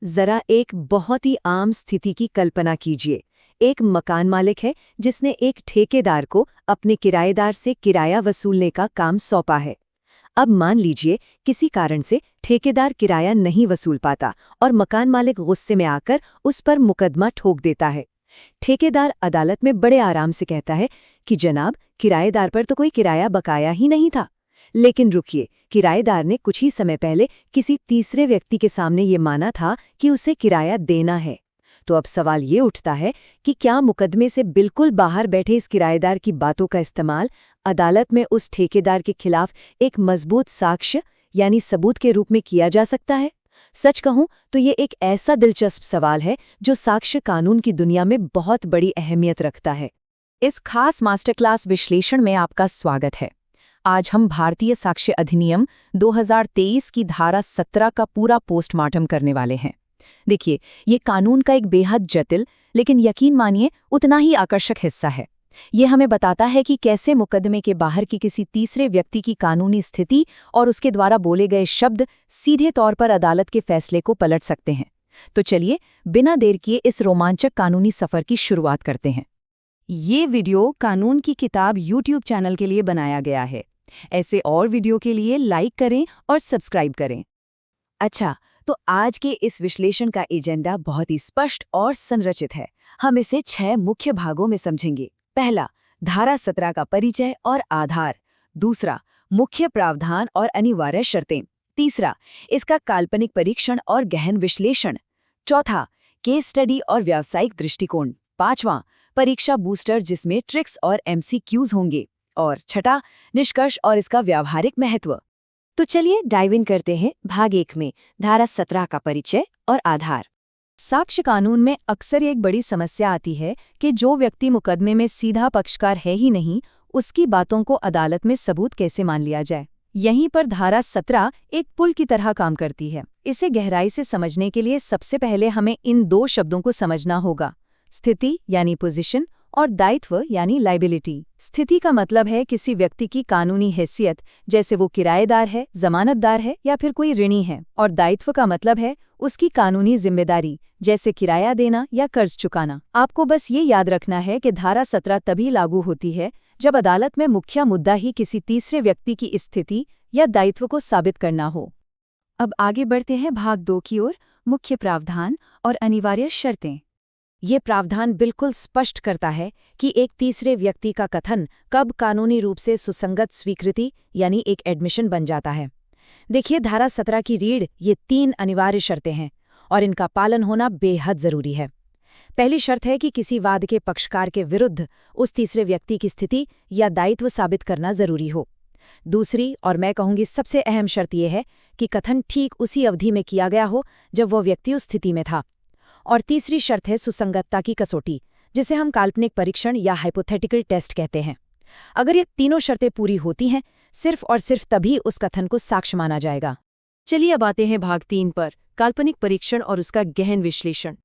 जरा एक बहुत ही आम स्थिति की कल्पना कीजिए। एक मकान मालिक है जिसने एक ठेकेदार को अपने किराएदार से किराया वसूलने का काम सौंपा है। अब मान लीजिए किसी कारण से ठेकेदार किराया नहीं वसूल पाता और मकान मालिक गुस्से में आकर उस पर मुकदमा ठोक देता है। ठेकेदार अदालत में बड़े आराम से कहता है कि जनाब, किराएदार पर तो कोई किराया बकाया ही नहीं था। लेकिन रुकिए, किराएदार ने कुछ ही समय पहले किसी तीसरे व्यक्ति के सामने ये माना था कि उसे किराया देना है। तो अब सवाल ये उठता है कि क्या मुकदमे से बिल्कुल बाहर बैठे इस किराएदार की बातों का इस्तेमाल अदालत में उस ठेकेदार के खिलाफ एक मजबूत साक्ष्य यानी सबूत के रूप में किया जा सकता है? सच कहूं तो ये एक ऐसा दिलचस्प सवाल है जो साक्ष्य कानून की दुनिया में बहुत बड़ी अहमियत रखता है। इस खास मास्टर क्लास विश्लेषण में आपका स्वागत है। आज हम भारतीय साक्ष्य अधिनियम 2023 की धारा 17 का पूरा पोस्टमार्टम करने वाले हैं। देखिए, ये कानून का एक बेहद जटिल लेकिन यकीन मानिए उतना ही आकर्षक हिस्सा है। ये हमें बताता है कि कैसे मुकदमे के बाहर की किसी तीसरे व्यक्ति की कानूनी स्थिति और उसके द्वारा बोले गए शब्द सीधे तौर पर अदालत के फैसले को पलट सकते हैं। तो चलिए, बिना देर किए इस रोमांचक कानूनी सफर की शुरुआत करते हैं। ये वीडियो कानून की किताब YouTube चैनल के लिए बनाया गया है। ऐसे और वीडियो के लिए लाइक करें और सब्सक्राइब करें। अच्छा, तो आज के इस विश्लेषण का एजेंडा बहुत ही स्पष्ट और संरचित है। हम इसे 6 मुख्य भागों में समझेंगे। पहला, धारा 17 का परिचय और आधार। दूसरा, मुख्य प्रावधान और अनिवार्य शर्तें। तीसरा, इसका काल्पनिक परीक्षण और गहन विश्लेषण। चौथा, केस स्टडी और व्यावसायिक दृष्टिकोण। पांचवां, परीक्षा बूस्टर जिसमें ट्रिक्स और MCQs होंगे। और छठा, निष्कर्ष और इसका व्यावहारिक महत्व। तो चलिए डाइव इन करते हैं भाग 1 में, धारा 17 का परिचय और आधार। साक्ष्य कानून में अक्सर एक बड़ी समस्या आती है कि जो व्यक्ति मुकदमे में सीधा पक्षकार है ही नहीं, उसकी बातों को अदालत में सबूत कैसे मान लिया जाए। यहीं पर धारा 17 एक पुल की तरह काम करती है। इसे गहराई से समझने के लिए सबसे पहले हमें इन 2 शब्दों को समझना होगा, स्थिति यानी पोजीशन और दायित्व यानी लायबिलिटी। स्थिति का मतलब है किसी व्यक्ति की कानूनी हैसियत, जैसे वो किराएदार है, जमानतदार है या फिर कोई ऋणी है। और दायित्व का मतलब है उसकी कानूनी जिम्मेदारी, जैसे किराया देना या कर्ज चुकाना। आपको बस ये याद रखना है कि धारा 17 तभी लागू होती है जब अदालत में मुख्य मुद्दा ही किसी तीसरे व्यक्ति की स्थिति या दायित्व को साबित करना हो। अब आगे बढ़ते हैं भाग 2 की ओर, मुख्य प्रावधान और अनिवार्य शर्तें। ये प्रावधान बिल्कुल स्पष्ट करता है कि एक तीसरे व्यक्ति का कथन कब कानूनी रूप से सुसंगत स्वीकृति यानी एक एडमिशन बन जाता है। देखिए, धारा 17 की रीढ़ ये 3 अनिवार्य शर्तें हैं और इनका पालन होना बेहद जरूरी है। पहली शर्त है कि किसी वाद के पक्षकार के विरुद्ध उस तीसरे व्यक्ति की स्थिति या दायित्व साबित करना जरूरी हो। दूसरी और मैं कहूँगी सबसे अहम शर्त यह है कि कथन ठीक उसी अवधि में किया गया हो जब वो व्यक्ति उस स्थिति में था। और तीसरी शर्त है सुसंगतता की कसौटी, जिसे हम काल्पनिक परीक्षण या हाइपोथेटिकल टेस्ट कहते हैं। अगर ये तीनों शर्तें पूरी होती हैं, सिर्फ और सिर्फ तभी उस कथन को साक्ष्य माना जाएगा। चलिए अब आते हैं भाग 3 पर, काल्पनिक परीक्षण और उसका गहन विश्लेषण।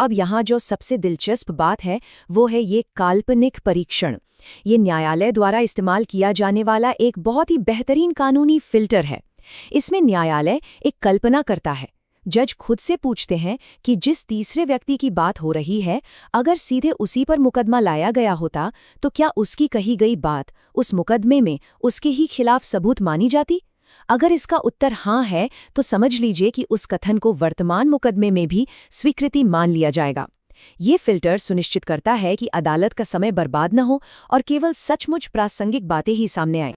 अब यहाँ जो सबसे दिलचस्प बात है वो है ये काल्पनिक परीक्षण। ये न्यायालय द्वारा इस्तेमाल किया जाने वाला एक बहुत ही बेहतरीन कानूनी फिल्टर है। इसमें न्यायालय एक कल्पना करता है। जज खुद से पूछते हैं कि जिस तीसरे व्यक्ति की बात हो रही है, अगर सीधे उसी पर मुकदमा लाया गया होता तो क्या उसकी कही गई बात उस मुकदमे में उसके ही खिलाफ सबूत मानी जाती? अगर इसका उत्तर हाँ है तो समझ लीजिए कि उस कथन को वर्तमान मुकदमे में भी स्वीकृति मान लिया जाएगा। ये फिल्टर सुनिश्चित करता है कि अदालत का समय बर्बाद न हो और केवल सचमुच प्रासंगिक बातें ही सामने आएं।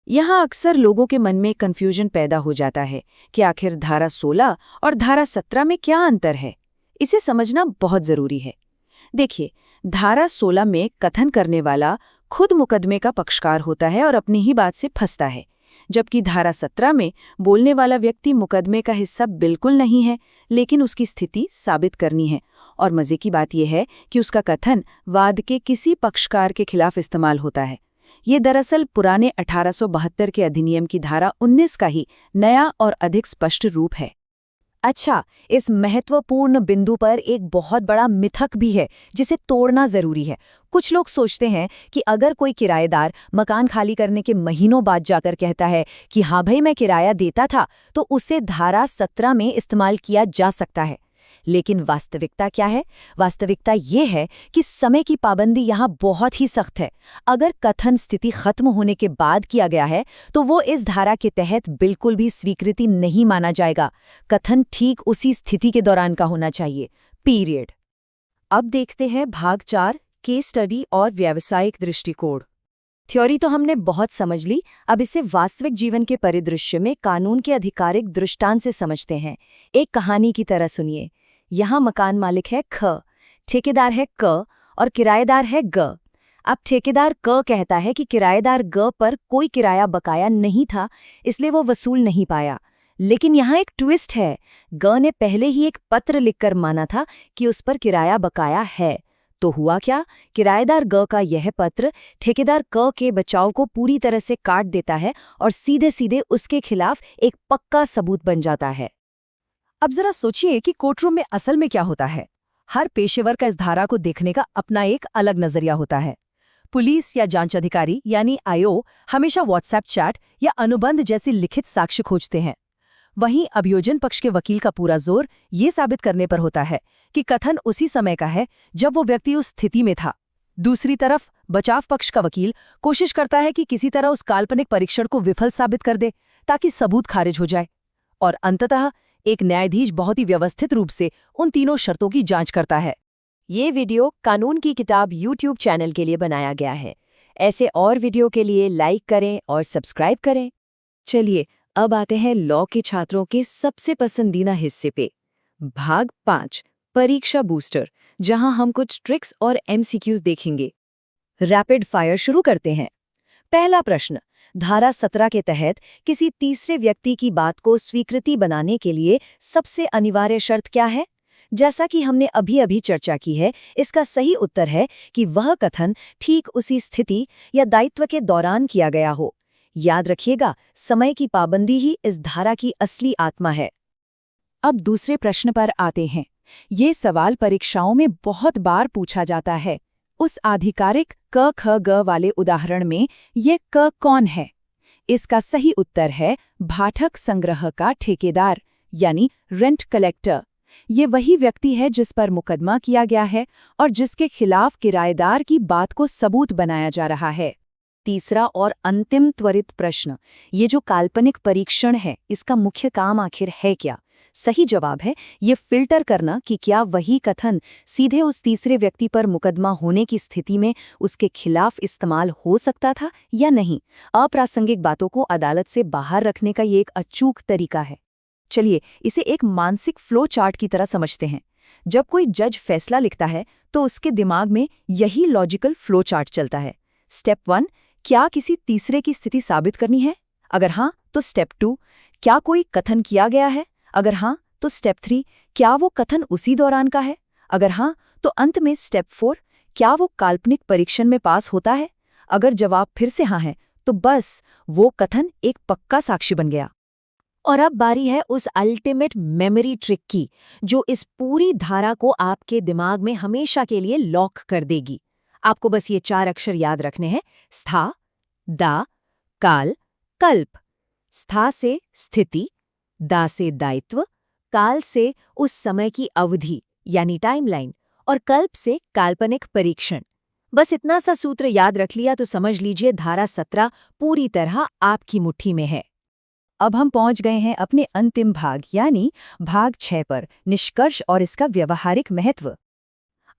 यहाँ अक्सर लोगों के मन में कन्फ्यूजन पैदा हो जाता है कि आखिर धारा 16 और धारा 17 में क्या अंतर है। इसे समझना बहुत जरूरी है। देखिए, धारा 16 में कथन करने वाला खुद मुकदमे का पक्षकार होता है और अपनी ही बात से फंसता है, जबकि धारा 17 में बोलने वाला व्यक्ति मुकदमे का हिस्सा बिल्कुल नहीं है, लेकिन उसकी स्थिति साबित करनी है। और मजे की बात यह है कि उसका कथन वाद के किसी पक्षकार के खिलाफ इस्तेमाल होता है। ये दरअसल पुराने 1872 के अधिनियम की धारा 19 का ही नया और अधिक स्पष्ट रूप है। अच्छा, इस महत्वपूर्ण बिंदु पर एक बहुत बड़ा मिथक भी है जिसे तोड़ना जरूरी है। कुछ लोग सोचते हैं कि अगर कोई किराएदार मकान खाली करने के महीनों बाद जाकर कहता है कि हाँ भाई मैं किराया देता था, तो उसे धारा 17 में इस्तेमाल किया जा सकता है। लेकिन वास्तविकता क्या है? वास्तविकता ये है कि समय की पाबंदी यहाँ बहुत ही सख्त है। अगर कथन स्थिति खत्म होने के बाद किया गया है तो वो इस धारा के तहत बिल्कुल भी स्वीकृति नहीं माना जाएगा। कथन ठीक उसी स्थिति के दौरान का होना चाहिए, पीरियड। अब देखते हैं भाग 4, केस स्टडी और व्यावसायिक दृष्टिकोण। थ्योरी तो हमने बहुत समझ ली, अब इसे वास्तविक जीवन के परिदृश्य में कानून के आधिकारिक दृष्टांत से समझते हैं। एक कहानी की तरह सुनिए। यहाँ मकान मालिक है ख, ठेकेदार है क और किराएदार है ग। अब ठेकेदार क कहता है कि किराएदार ग पर कोई किराया बकाया नहीं था, इसलिए वो वसूल नहीं पाया। लेकिन यहाँ एक ट्विस्ट है, ग ने पहले ही एक पत्र लिखकर माना था कि उस पर किराया बकाया है। तो हुआ क्या? किराएदार ग का यह पत्र ठेकेदार क के बचाव को पूरी तरह से काट देता है और सीधे सीधे उसके खिलाफ एक पक्का सबूत बन जाता है। अब जरा सोचिए कि कोर्टरूम में असल में क्या होता है। हर पेशेवर का इस धारा को देखने का अपना एक अलग नजरिया होता है। पुलिस या जांच अधिकारी यानी आईओ हमेशा व्हाट्सएप चैट या अनुबंध जैसी लिखित साक्ष्य खोजते हैं। वहीं अभियोजन पक्ष के वकील का पूरा जोर ये साबित करने पर होता है कि कथन उसी समय का है जब वो व्यक्ति उस स्थिति में था। दूसरी तरफ बचाव पक्ष का वकील कोशिश करता है कि किसी तरह उस काल्पनिक परीक्षण को विफल साबित कर दे ताकि सबूत खारिज हो जाए। और अंततः एक न्यायाधीश बहुत ही व्यवस्थित रूप से उन तीनों शर्तों की जांच करता है। ये वीडियो कानून की किताब YouTube चैनल के लिए बनाया गया है। ऐसे और वीडियो के लिए लाइक करें और सब्सक्राइब करें। चलिए अब आते हैं लॉ के छात्रों के सबसे पसंदीदा हिस्से पे, भाग 5, परीक्षा बूस्टर, जहां हम कुछ ट्रिक्स और MCQs देखेंगे। रैपिड फायर शुरू करते हैं। पहला प्रश्न, धारा 17 के तहत किसी तीसरे व्यक्ति की बात को स्वीकृति बनाने के लिए सबसे अनिवार्य शर्त क्या है? जैसा कि हमने अभी चर्चा की है, इसका सही उत्तर है कि वह कथन ठीक उसी स्थिति या दायित्व के दौरान किया गया हो। याद रखिएगा, समय की पाबंदी ही इस धारा की असली आत्मा है। अब दूसरे प्रश्न पर आते हैं। ये सवाल परीक्षाओं में बहुत बार पूछा जाता है। उस आधिकारिक क ख ग वाले उदाहरण में ये क कौन है? इसका सही उत्तर है भाटक संग्रह का ठेकेदार यानी रेंट कलेक्टर। ये वही व्यक्ति है जिस पर मुकदमा किया गया है और जिसके खिलाफ किराएदार की बात को सबूत बनाया जा रहा है। तीसरा और अंतिम त्वरित प्रश्न, ये जो काल्पनिक परीक्षण है, इसका मुख्य काम आखिर है क्या? सही जवाब है ये फिल्टर करना कि क्या वही कथन सीधे उस तीसरे व्यक्ति पर मुकदमा होने की स्थिति में उसके खिलाफ इस्तेमाल हो सकता था या नहीं। अप्रासंगिक बातों को अदालत से बाहर रखने का ये एक अचूक तरीका है। चलिए इसे एक मानसिक फ्लो चार्ट की तरह समझते हैं। जब कोई जज फैसला लिखता है तो उसके दिमाग में यही लॉजिकल फ्लो चार्ट चलता है। स्टेप 1, क्या किसी तीसरे की स्थिति साबित करनी है? अगर हाँ तो स्टेप 2, क्या कोई कथन किया गया है? अगर हाँ तो स्टेप 3, क्या वो कथन उसी दौरान का है? अगर हाँ तो अंत में स्टेप 4, क्या वो काल्पनिक परीक्षण में पास होता है? अगर जवाब फिर से हाँ है तो बस वो कथन एक पक्का साक्षी बन गया। और अब बारी है उस अल्टीमेट मेमोरी ट्रिक की, जो इस पूरी धारा को आपके दिमाग में हमेशा के लिए लॉक कर देगी। आपको बस ये 4 अक्षर याद रखने हैं: स्था, दा, काल, कल्प। स्था से स्थिति, दा से दायित्व, काल से उस समय की अवधि यानी टाइमलाइन और कल्प से काल्पनिक परीक्षण। बस इतना सा सूत्र याद रख लिया तो समझ लीजिए धारा 17 पूरी तरह आपकी मुट्ठी में है। अब हम पहुंच गए हैं अपने अंतिम भाग यानी भाग 6 पर, निष्कर्ष और इसका व्यवहारिक महत्व।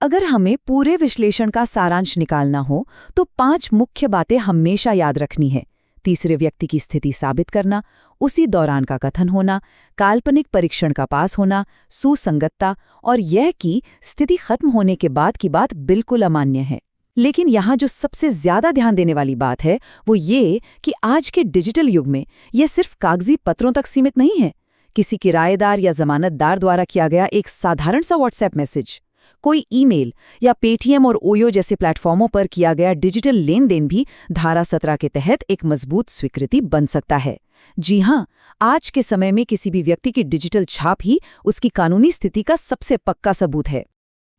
अगर हमें पूरे विश्लेषण का सारांश निकालना हो तो 5 मुख्य बातें हमेशा याद रखनी है। तीसरे व्यक्ति की स्थिति साबित करना, उसी दौरान का कथन होना, काल्पनिक परीक्षण का पास होना, सुसंगतता और यह कि स्थिति खत्म होने के बाद की बात बिल्कुल अमान्य है। लेकिन यहाँ जो सबसे ज्यादा ध्यान देने वाली बात है वो ये कि आज के डिजिटल युग में यह सिर्फ कागजी पत्रों तक सीमित नहीं है। किसी किराएदार या जमानतदार द्वारा किया गया एक साधारण सा व्हाट्सएप मैसेज, कोई ईमेल या पेटीएम और ओयो जैसे प्लेटफॉर्मों पर किया गया डिजिटल लेन देन भी धारा 17 के तहत एक मजबूत स्वीकृति बन सकता है। जी हाँ, आज के समय में किसी भी व्यक्ति की डिजिटल छाप ही उसकी कानूनी स्थिति का सबसे पक्का सबूत है।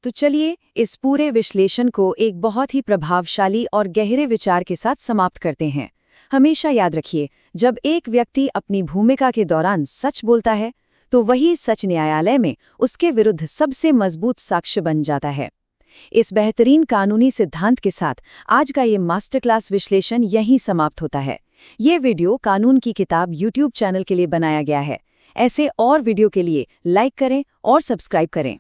तो चलिए इस पूरे विश्लेषण को एक बहुत ही प्रभावशाली और गहरे विचार के साथ समाप्त करते हैं। हमेशा याद रखिए, जब एक व्यक्ति अपनी भूमिका के दौरान सच बोलता है तो वही सच न्यायालय में उसके विरुद्ध सबसे मजबूत साक्ष्य बन जाता है। इस बेहतरीन कानूनी सिद्धांत के साथ आज का ये मास्टर क्लास विश्लेषण यहीं समाप्त होता है। ये वीडियो कानून की किताब YouTube चैनल के लिए बनाया गया है। ऐसे और वीडियो के लिए लाइक करें और सब्सक्राइब करें।